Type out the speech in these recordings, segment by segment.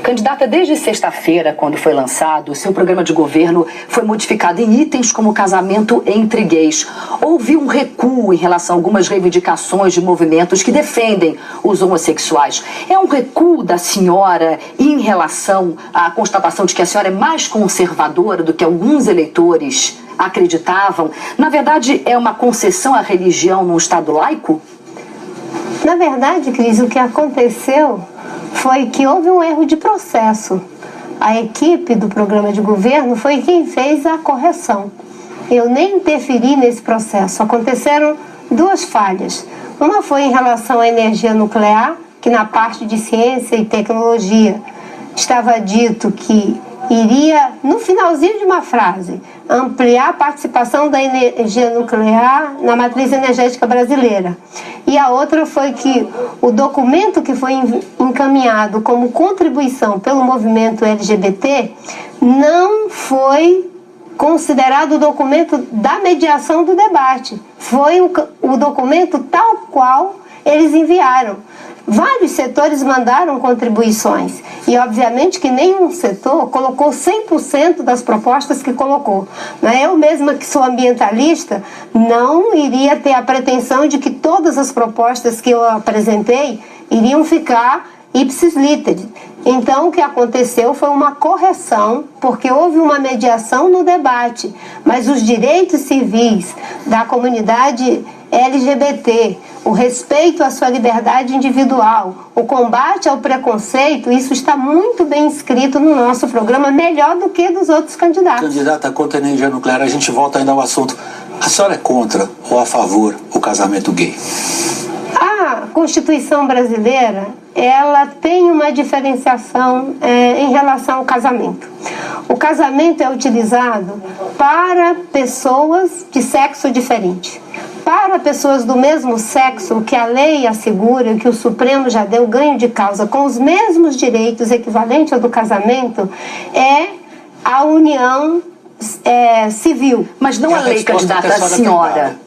Candidata, desde sexta-feira, quando foi lançado, o seu programa de governo foi modificado em itens como casamento entre gays. Houve um recuo em relação a algumas reivindicações de movimentos que defendem os homossexuais. É um recuo da senhora em relação à constatação de que a senhora é mais conservadora do que alguns eleitores acreditavam? Na verdade, é uma concessão à religião num Estado laico? Na verdade, Cris, o que aconteceu foi que houve um erro de processo. A equipe do programa de governo foi quem fez a correção. Eu nem interferi nesse processo. Aconteceram duas falhas. Uma foi em relação à energia nuclear, que na parte de ciência e tecnologia estava dito que iria, no finalzinho de uma frase, ampliar a participação da energia nuclear na matriz energética brasileira. E a outra foi que o documento que foi encaminhado como contribuição pelo movimento LGBT não foi considerado o documento da mediação do debate. Foi o documento tal qual eles enviaram. Vários setores mandaram contribuições e, obviamente, que nenhum setor colocou 100% das propostas que colocou. Eu mesma, que sou ambientalista, não iria ter a pretensão de que todas as propostas que eu apresentei iriam ficar ipsis literis. Então, o que aconteceu foi uma correção, porque houve uma mediação no debate, mas os direitos civis da comunidade LGBT, o respeito à sua liberdade individual, o combate ao preconceito, isso está muito bem escrito no nosso programa, melhor do que dos outros candidatos. Candidata, contra a energia nuclear, a gente volta ainda ao assunto. A senhora é contra ou a favor o casamento gay? A Constituição brasileira, ela tem uma diferenciação em relação ao casamento. O casamento é utilizado para pessoas de sexo diferente. Para pessoas do mesmo sexo, o que a lei assegura, que o Supremo já deu ganho de causa com os mesmos direitos equivalentes ao do casamento, é a união civil. Mas não a lei, candidata, a senhora.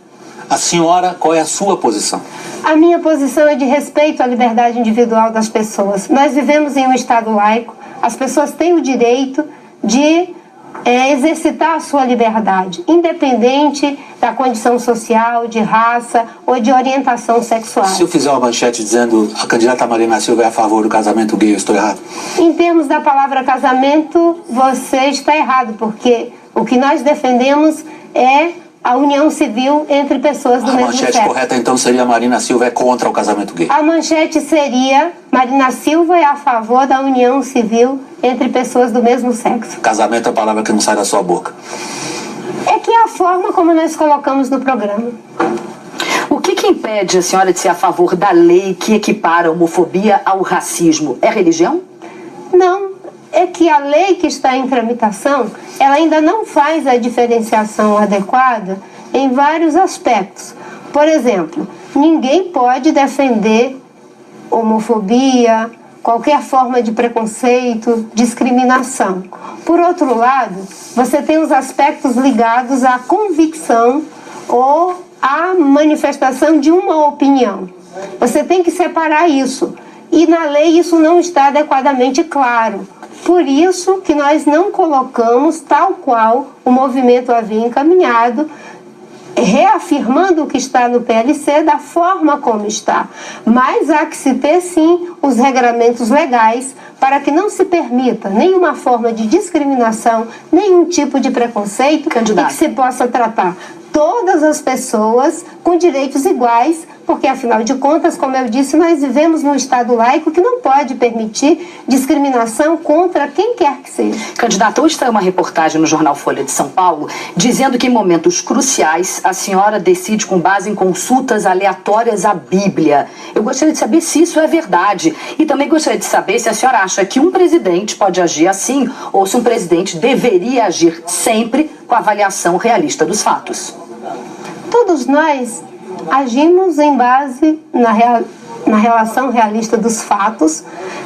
A senhora, qual é a sua posição? A minha posição é de respeito à liberdade individual das pessoas. Nós vivemos em um Estado laico, as pessoas têm o direito de exercitar a sua liberdade, independente da condição social, de raça ou de orientação sexual. Se eu fizer uma manchete dizendo a candidata Marina Silva é a favor do casamento gay, eu estou errado? Em termos da palavra casamento, você está errado, porque o que nós defendemos é a união civil entre pessoas do mesmo sexo. A manchete correta, então, seria Marina Silva é contra o casamento gay? A manchete seria Marina Silva é a favor da união civil entre pessoas do mesmo sexo. Casamento é a palavra que não sai da sua boca. É que é a forma como nós colocamos no programa. O que impede a senhora de ser a favor da lei que equipara a homofobia ao racismo? É religião? Não. É que a lei que está em tramitação, ela ainda não faz a diferenciação adequada em vários aspectos. Por exemplo, ninguém pode defender homofobia, qualquer forma de preconceito, discriminação. Por outro lado, você tem os aspectos ligados à convicção ou à manifestação de uma opinião. Você tem que separar isso. E na lei isso não está adequadamente claro. Por isso que nós não colocamos tal qual o movimento havia encaminhado, reafirmando o que está no PLC da forma como está. Mas há que se ter, sim, os regramentos legais para que não se permita nenhuma forma de discriminação, nenhum tipo de preconceito, e que se possa tratar todas as pessoas com direitos iguais, porque, afinal de contas, como eu disse, nós vivemos num Estado laico que não pode permitir discriminação contra quem quer que seja. Candidata, hoje saiu uma reportagem no jornal Folha de São Paulo dizendo que em momentos cruciais a senhora decide com base em consultas aleatórias à Bíblia. Eu gostaria de saber se isso é verdade e também gostaria de saber se a senhora acha que um presidente pode agir assim ou se um presidente deveria agir sempre com a avaliação realista dos fatos. Todos nós agimos em base na relação realista dos fatos,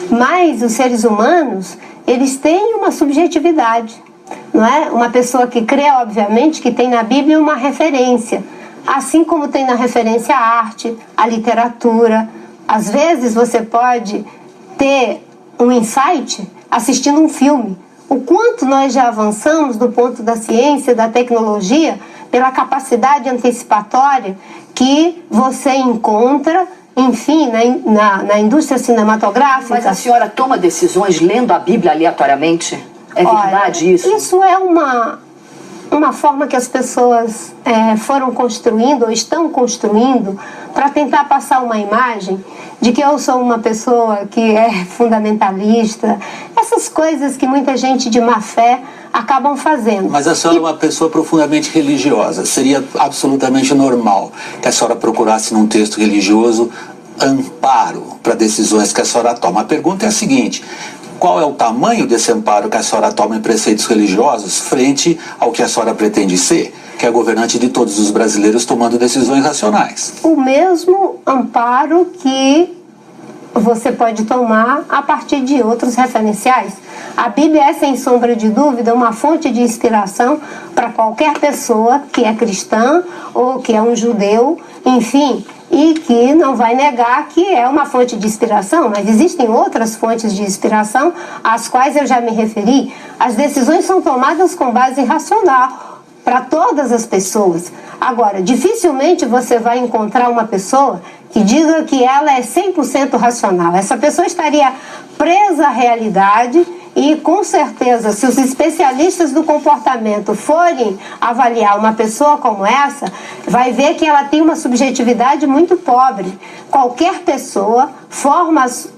mas os seres humanos, eles têm uma subjetividade, não é? Uma pessoa que crê, obviamente, que tem na Bíblia uma referência, assim como tem na referência a arte, a literatura. Às vezes você pode ter um insight assistindo um filme. O quanto nós já avançamos do ponto da ciência, da tecnologia, pela capacidade antecipatória que você encontra, enfim, na indústria cinematográfica. Mas a senhora toma decisões lendo a Bíblia aleatoriamente? É verdade isso? Isso é uma forma que as pessoas foram construindo ou estão construindo para tentar passar uma imagem de que eu sou uma pessoa que é fundamentalista, essas coisas que muita gente de má fé acabam fazendo. Mas a senhora é uma pessoa profundamente religiosa. Seria absolutamente normal que a senhora procurasse num texto religioso amparo para decisões que a senhora toma. A pergunta é a seguinte: qual é o tamanho desse amparo que a senhora toma em preceitos religiosos frente ao que a senhora pretende ser, que é governante de todos os brasileiros tomando decisões racionais? O mesmo amparo que você pode tomar a partir de outros referenciais. A Bíblia é, sem sombra de dúvida, uma fonte de inspiração para qualquer pessoa que é cristã ou que é um judeu, enfim, e que não vai negar que é uma fonte de inspiração, mas existem outras fontes de inspiração às quais eu já me referi. As decisões são tomadas com base racional para todas as pessoas. Agora, dificilmente você vai encontrar uma pessoa que diga que ela é 100% racional. Essa pessoa estaria presa à realidade e, com certeza, se os especialistas do comportamento forem avaliar uma pessoa como essa, vai ver que ela tem uma subjetividade muito pobre. Qualquer pessoa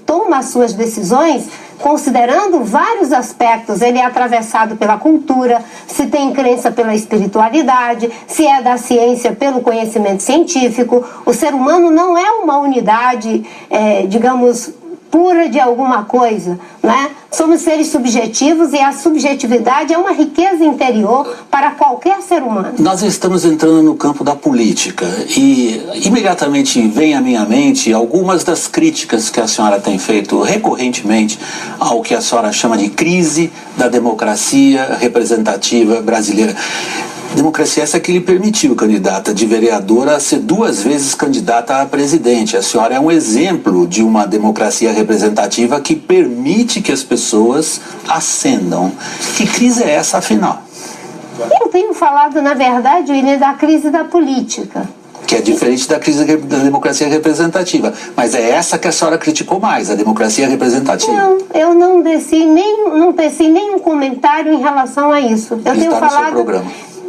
toma suas decisões considerando vários aspectos. Ele é atravessado pela cultura, se tem crença pela espiritualidade, se é da ciência pelo conhecimento científico. O ser humano não é uma unidade, digamos, pura de alguma coisa, né? Somos seres subjetivos e a subjetividade é uma riqueza interior para qualquer ser humano. Nós estamos entrando no campo da política e imediatamente vem à minha mente algumas das críticas que a senhora tem feito recorrentemente ao que a senhora chama de crise da democracia representativa brasileira. Democracia essa que lhe permitiu, candidata de vereadora, a ser 2 vezes candidata a presidente. A senhora é um exemplo de uma democracia representativa que permite que as pessoas ascendam. Que crise é essa, afinal? Eu tenho falado, na verdade, William, da crise da política. Que é diferente da crise da democracia representativa. Mas é essa que a senhora criticou mais, a democracia representativa. Não, eu não teci nenhum comentário em relação a isso.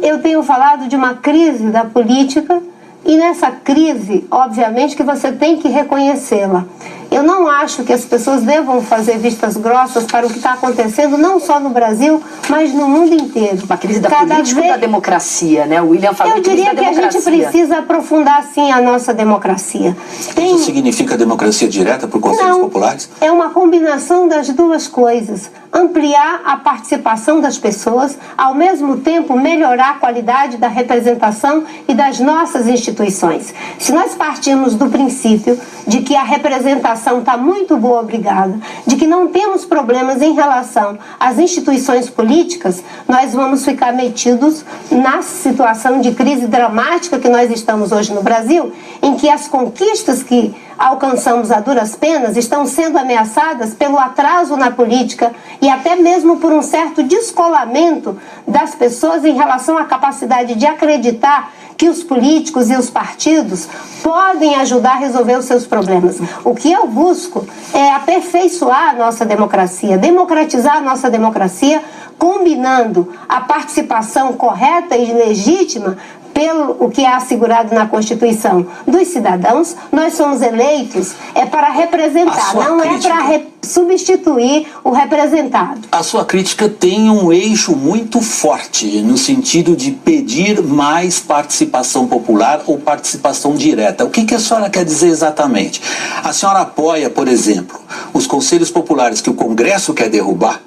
Eu tenho falado de uma crise da política e nessa crise, obviamente, que você tem que reconhecê-la. Eu não acho que as pessoas devam fazer vistas grossas para o que está acontecendo, não só no Brasil, mas no mundo inteiro. Uma crise da política ou da democracia, né? O William falou de crise da democracia. Eu diria que a gente precisa aprofundar, sim, a nossa democracia. Isso significa democracia direta por conselhos populares? É uma combinação das duas coisas. Ampliar a participação das pessoas, ao mesmo tempo melhorar a qualidade da representação e das nossas instituições. Se nós partirmos do princípio de que a representação está muito boa, obrigada, de que não temos problemas em relação às instituições políticas, nós vamos ficar metidos na situação de crise dramática que nós estamos hoje no Brasil, em que as conquistas que alcançamos a duras penas estão sendo ameaçadas pelo atraso na política e até mesmo por um certo descolamento das pessoas em relação à capacidade de acreditar que os políticos e os partidos podem ajudar a resolver os seus problemas. O que eu busco é aperfeiçoar a nossa democracia, democratizar a nossa democracia, combinando a participação correta e legítima pelo o que é assegurado na Constituição dos cidadãos. Nós somos eleitos para representar, não crítica, é para substituir o representado. A sua crítica tem um eixo muito forte no sentido de pedir mais participação popular ou participação direta. O que a senhora quer dizer exatamente? A senhora apoia, por exemplo, os conselhos populares que o Congresso quer derrubar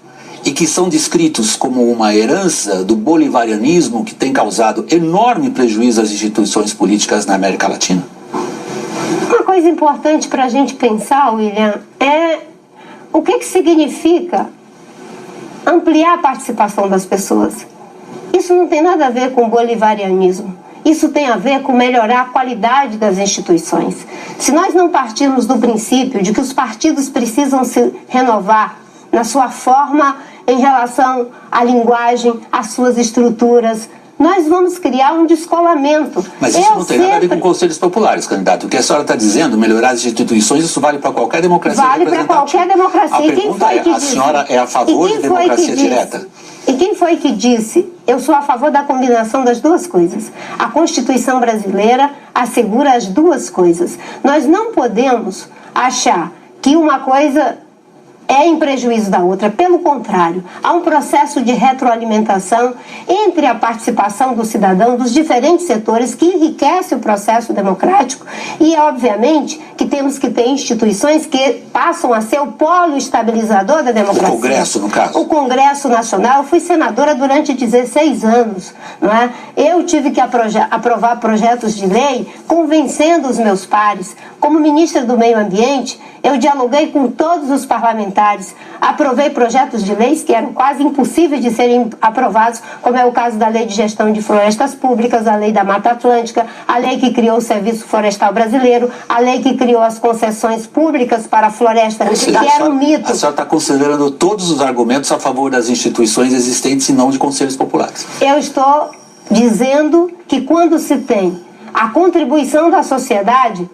e que são descritos como uma herança do bolivarianismo que tem causado enorme prejuízo às instituições políticas na América Latina? Uma coisa importante para a gente pensar, William, é o que significa ampliar a participação das pessoas. Isso não tem nada a ver com bolivarianismo. Isso tem a ver com melhorar a qualidade das instituições. Se nós não partirmos do princípio de que os partidos precisam se renovar na sua forma em relação à linguagem, às suas estruturas, nós vamos criar um descolamento. Mas isso não tem nada a ver com conselhos populares, candidato. O que a senhora está dizendo, melhorar as instituições, isso vale para qualquer democracia representativa. Vale para qualquer democracia. A pergunta é, a senhora é a favor de democracia direta? E quem foi que disse? Eu sou a favor da combinação das duas coisas. A Constituição brasileira assegura as duas coisas. Nós não podemos achar que uma coisa é em prejuízo da outra. Pelo contrário, há um processo de retroalimentação entre a participação do cidadão dos diferentes setores que enriquece o processo democrático e, obviamente, que temos que ter instituições que passam a ser o polo estabilizador da democracia. O Congresso, no caso. O Congresso Nacional. Eu fui senadora durante 16 anos. Não é? Eu tive que aprovar projetos de lei convencendo os meus pares. Como ministra do Meio Ambiente, eu dialoguei com todos os parlamentares, aprovei projetos de leis que eram quase impossíveis de serem aprovados, como é o caso da Lei de Gestão de Florestas Públicas, a Lei da Mata Atlântica, a lei que criou o Serviço Florestal Brasileiro, a lei que criou as concessões públicas para a floresta, que era um mito. A senhora está considerando todos os argumentos a favor das instituições existentes e não de conselhos populares. Eu estou dizendo que quando se tem a contribuição da sociedade,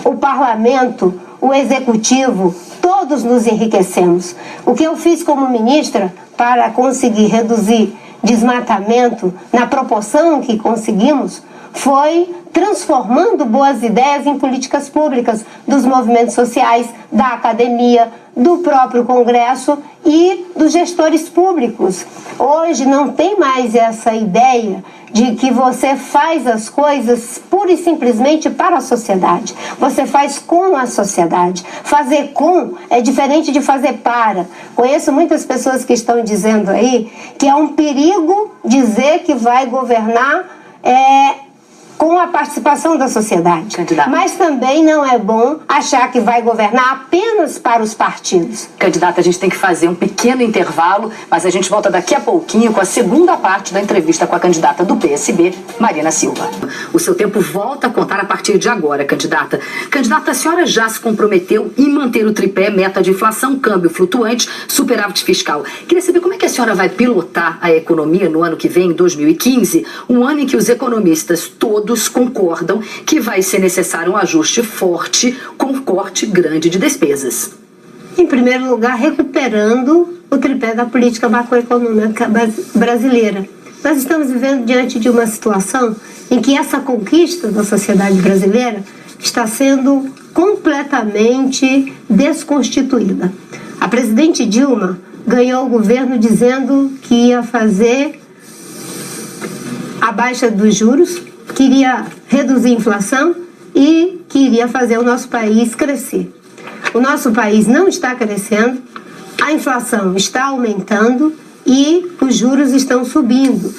o parlamento, o executivo, todos nos enriquecemos. O que eu fiz como ministra para conseguir reduzir desmatamento na proporção que conseguimos foi transformando boas ideias em políticas públicas dos movimentos sociais, da academia, do próprio Congresso e dos gestores públicos. Hoje não tem mais essa ideia de que você faz as coisas pura e simplesmente para a sociedade. Você faz com a sociedade. Fazer com é diferente de fazer para. Conheço muitas pessoas que estão dizendo aí que é um perigo dizer que vai governar com a participação da sociedade. Candidata. Mas também não é bom achar que vai governar apenas para os partidos. Candidata, a gente tem que fazer um pequeno intervalo, mas a gente volta daqui a pouquinho com a segunda parte da entrevista com a candidata do PSB, Marina Silva. O seu tempo volta a contar a partir de agora, candidata. Candidata, a senhora já se comprometeu em manter o tripé meta de inflação, câmbio flutuante, superávit fiscal. Queria saber como é que a senhora vai pilotar a economia no ano que vem, em 2015, um ano em que os economistas todos concordam que vai ser necessário um ajuste forte com um corte grande de despesas. Em primeiro lugar, recuperando o tripé da política macroeconômica brasileira. Nós estamos vivendo diante de uma situação em que essa conquista da sociedade brasileira está sendo completamente desconstituída. A presidente Dilma ganhou o governo dizendo que ia fazer a baixa dos juros, queria reduzir a inflação e queria fazer o nosso país crescer. O nosso país não está crescendo, a inflação está aumentando e os juros estão subindo.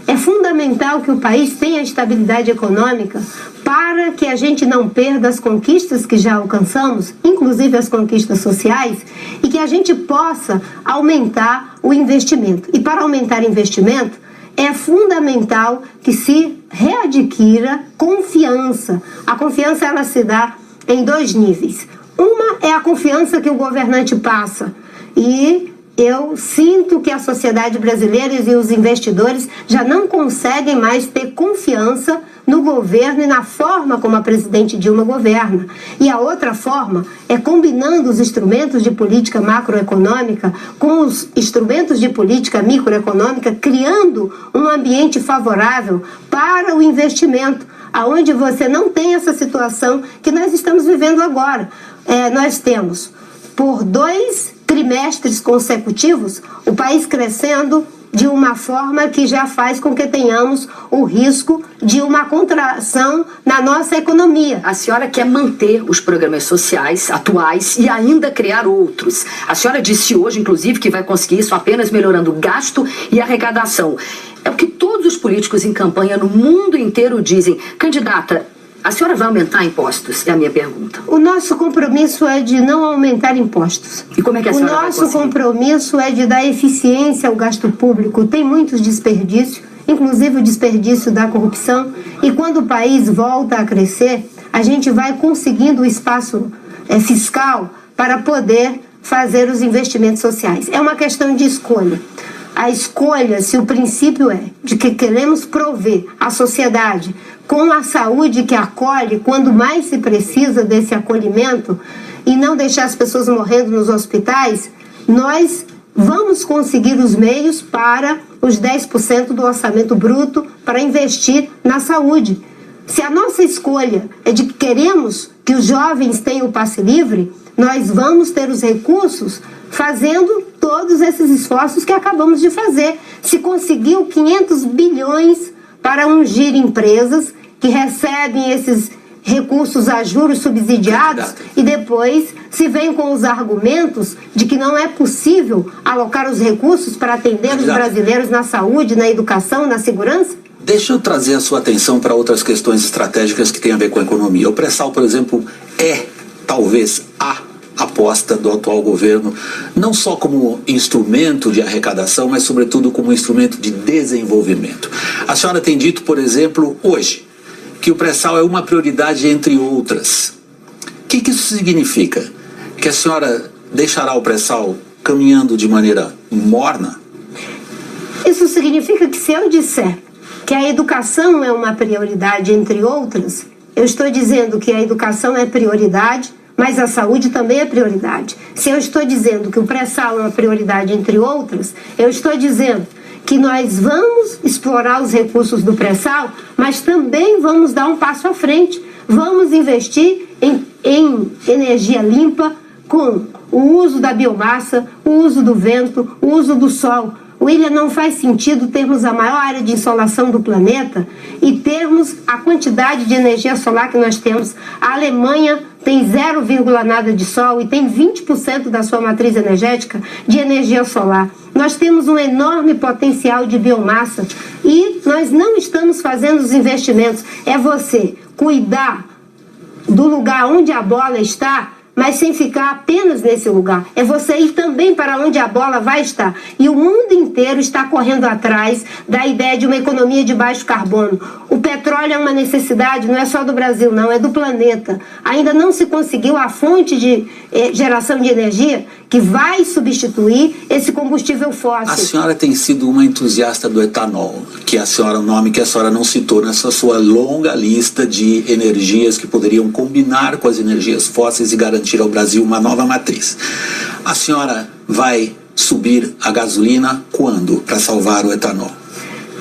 É fundamental que o país tenha estabilidade econômica para que a gente não perda as conquistas que já alcançamos, inclusive as conquistas sociais, e que a gente possa aumentar o investimento. E para aumentar investimento, é fundamental que se readquira confiança. A confiança ela se dá em dois níveis. Uma é a confiança que o governante passa e eu sinto que a sociedade brasileira e os investidores já não conseguem mais ter confiança no governo e na forma como a presidente Dilma governa. E a outra forma é combinando os instrumentos de política macroeconômica com os instrumentos de política microeconômica, criando um ambiente favorável para o investimento, aonde você não tem essa situação que nós estamos vivendo agora. Nós temos, por 2 trimestres consecutivos, o país crescendo de uma forma que já faz com que tenhamos o risco de uma contração na nossa economia. A senhora quer manter os programas sociais atuais e ainda criar outros. A senhora disse hoje, inclusive, que vai conseguir isso apenas melhorando gasto e arrecadação. É o que todos os políticos em campanha no mundo inteiro dizem. Candidata, a senhora vai aumentar impostos? É a minha pergunta. O nosso compromisso é de não aumentar impostos. E como é que a senhora vai conseguir? O nosso compromisso é de dar eficiência ao gasto público. Tem muitos desperdícios inclusive o desperdício da corrupção. E quando o país volta a crescer, a gente vai conseguindo o espaço fiscal para poder fazer os investimentos sociais. É uma questão de escolha. A escolha, se o princípio é de que queremos prover a sociedade com a saúde que acolhe quando mais se precisa desse acolhimento e não deixar as pessoas morrendo nos hospitais, nós vamos conseguir os meios para os 10% do orçamento bruto para investir na saúde. Se a nossa escolha é de que queremos que os jovens tenham o passe livre, nós vamos ter os recursos fazendo todos esses esforços que acabamos de fazer. Se conseguiu 500 bilhões para ungir empresas que recebem esses recursos a juros subsidiados e depois se vem com os argumentos de que não é possível alocar os recursos para atender os brasileiros na saúde, na educação, na segurança? Deixa eu trazer a sua atenção para outras questões estratégicas que têm a ver com a economia. O pré-sal, por exemplo, é talvez a aposta do atual governo, não só como instrumento de arrecadação, mas sobretudo como instrumento de desenvolvimento. A senhora tem dito, por exemplo, hoje, que o pré-sal é uma prioridade entre outras. O que isso significa? Que a senhora deixará o pré-sal caminhando de maneira morna? Isso significa que se eu disser que a educação é uma prioridade entre outras, eu estou dizendo que a educação é prioridade, mas a saúde também é prioridade. Se eu estou dizendo que o pré-sal é uma prioridade entre outras, eu estou dizendo que nós vamos explorar os recursos do pré-sal, mas também vamos dar um passo à frente. Vamos investir em energia limpa com o uso da biomassa, o uso do vento, o uso do sol. William, não faz sentido termos a maior área de insolação do planeta e termos a quantidade de energia solar que nós temos. A Alemanha tem 0, nada de sol e tem 20% da sua matriz energética de energia solar. Nós temos um enorme potencial de biomassa e nós não estamos fazendo os investimentos. É você cuidar do lugar onde a bola está, mas sem ficar apenas nesse lugar. É você ir também para onde a bola vai estar. E o mundo inteiro está correndo atrás da ideia de uma economia de baixo carbono. O petróleo é uma necessidade, não é só do Brasil, não, é do planeta. Ainda não se conseguiu a fonte de geração de energia que vai substituir esse combustível fóssil. A senhora tem sido uma entusiasta do etanol, um nome que a senhora não citou nessa sua longa lista de energias que poderiam combinar com as energias fósseis e garantir ao Brasil uma nova matriz. A senhora vai subir a gasolina quando para salvar o etanol?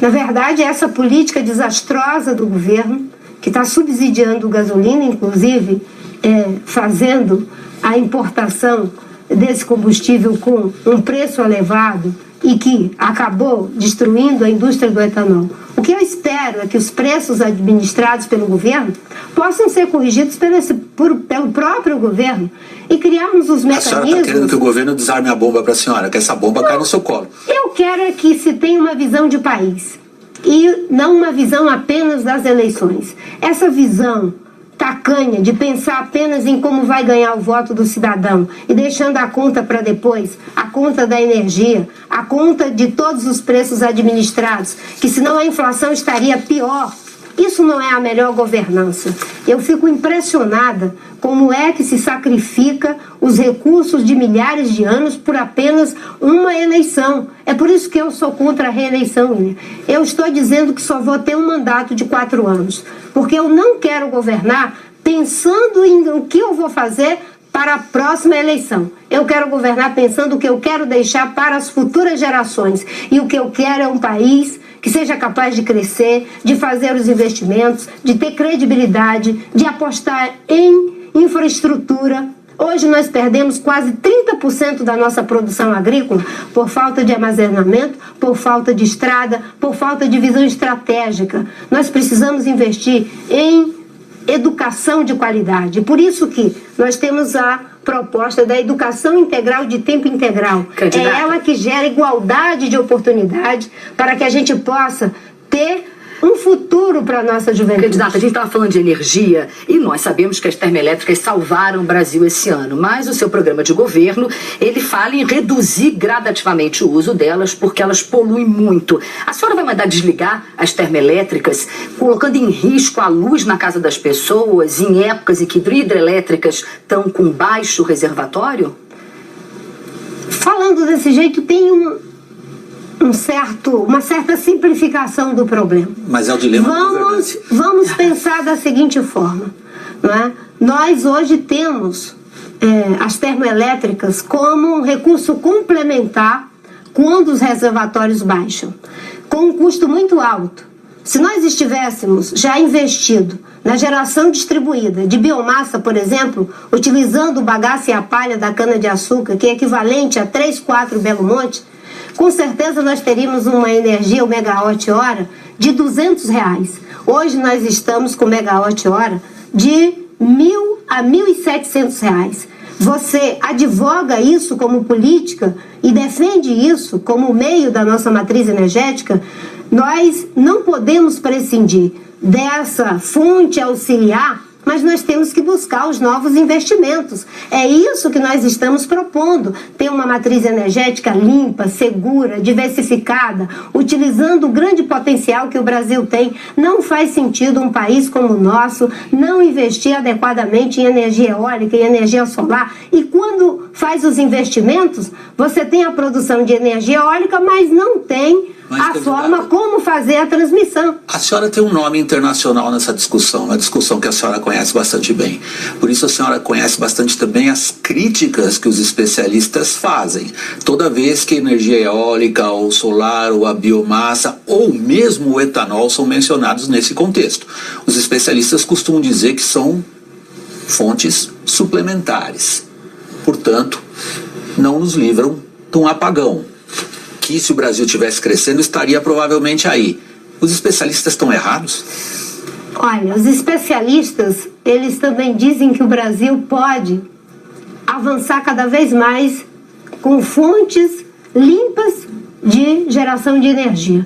Na verdade, essa política desastrosa do governo, que está subsidiando a gasolina, inclusive fazendo a importação desse combustível com um preço elevado e que acabou destruindo a indústria do etanol. O que eu espero é que os preços administrados pelo governo possam ser corrigidos pelo próprio governo e criarmos os mecanismos... A senhora está querendo que o governo desarme a bomba para a senhora, que essa bomba cai no seu colo. Eu quero é que se tenha uma visão de país e não uma visão apenas das eleições. Essa visão tacanha de pensar apenas em como vai ganhar o voto do cidadão e deixando a conta para depois, a conta da energia, a conta de todos os preços administrados, que senão a inflação estaria pior. Isso não é a melhor governança. Eu fico impressionada como é que se sacrifica os recursos de milhares de anos por apenas uma eleição. É por isso que eu sou contra a reeleição, William. Eu estou dizendo que só vou ter um mandato de 4 anos, porque eu não quero governar pensando em o que eu vou fazer para a próxima eleição. Eu quero governar pensando o que eu quero deixar para as futuras gerações. E o que eu quero é um país que seja capaz de crescer, de fazer os investimentos, de ter credibilidade, de apostar em infraestrutura. Hoje nós perdemos quase 30% da nossa produção agrícola por falta de armazenamento, por falta de estrada, por falta de visão estratégica. Nós precisamos investir em educação de qualidade. Por isso que nós temos a proposta da educação integral de tempo integral. É ela que gera igualdade de oportunidade para que a gente possa ter um futuro para a nossa juventude. Candidata, a gente estava falando de energia e nós sabemos que as termoelétricas salvaram o Brasil esse ano, mas o seu programa de governo, ele fala em reduzir gradativamente o uso delas porque elas poluem muito. A senhora vai mandar desligar as termoelétricas, colocando em risco a luz na casa das pessoas em épocas em que hidrelétricas estão com baixo reservatório? Falando desse jeito, tem uma certa simplificação do problema. Mas é o dilema. Vamos pensar da seguinte forma, não é? Nós hoje temos as termoelétricas como um recurso complementar quando os reservatórios baixam, com um custo muito alto. Se nós estivéssemos já investido na geração distribuída de biomassa, por exemplo, utilizando o bagaço e a palha da cana-de-açúcar, que é equivalente a 3, 4 Belo Monte, com certeza nós teríamos uma energia, o megawatt-hora, de R$200. Hoje nós estamos com megawatt-hora de R$1.000 a R$1.700. Você advoga isso como política e defende isso como meio da nossa matriz energética. Nós não podemos prescindir dessa fonte auxiliar, mas nós temos que buscar os novos investimentos. É isso que nós estamos propondo, ter uma matriz energética limpa, segura, diversificada, utilizando o grande potencial que o Brasil tem. Não faz sentido um país como o nosso não investir adequadamente em energia eólica e energia solar. E quando faz os investimentos, você tem a produção de energia eólica, mas não tem a forma como fazer a transmissão. A senhora tem um nome internacional nessa discussão, uma discussão que a senhora conhece bastante bem. Por isso a senhora conhece bastante também as críticas que os especialistas fazem. Toda vez que a energia eólica, ou solar, ou a biomassa, ou mesmo o etanol são mencionados nesse contexto. Os especialistas costumam dizer que são fontes suplementares. Portanto, não nos livram de um apagão, que se o Brasil estivesse crescendo, estaria provavelmente aí. Os especialistas estão errados? Olha, os especialistas, eles também dizem que o Brasil pode avançar cada vez mais com fontes limpas de geração de energia.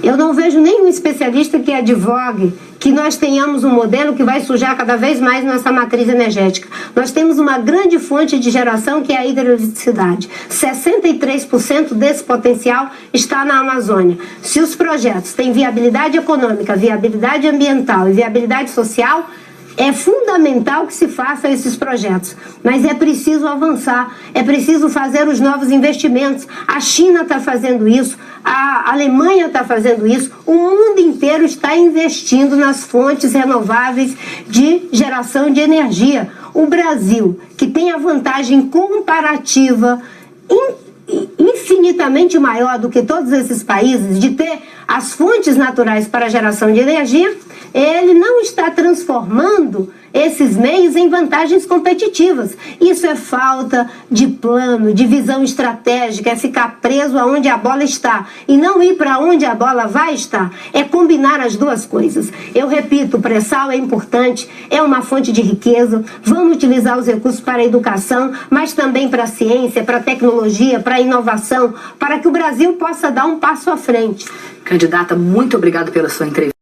Eu não vejo nenhum especialista que advogue que nós tenhamos um modelo que vai sujar cada vez mais nossa matriz energética. Nós temos uma grande fonte de geração que é a hidroeletricidade. 63% desse potencial está na Amazônia. Se os projetos têm viabilidade econômica, viabilidade ambiental e viabilidade social, é fundamental que se façam esses projetos, mas é preciso avançar, é preciso fazer os novos investimentos. A China está fazendo isso, a Alemanha está fazendo isso, o mundo inteiro está investindo nas fontes renováveis de geração de energia. O Brasil, que tem a vantagem comparativa infinitamente maior do que todos esses países de ter as fontes naturais para a geração de energia, ele não está transformando esses meios em vantagens competitivas. Isso é falta de plano, de visão estratégica, é ficar preso aonde a bola está e não ir para onde a bola vai estar. É combinar as duas coisas. Eu repito, o pré-sal é importante, é uma fonte de riqueza, vamos utilizar os recursos para a educação, mas também para a ciência, para a tecnologia, para a inovação, para que o Brasil possa dar um passo à frente. Candidata, muito obrigada pela sua entrevista.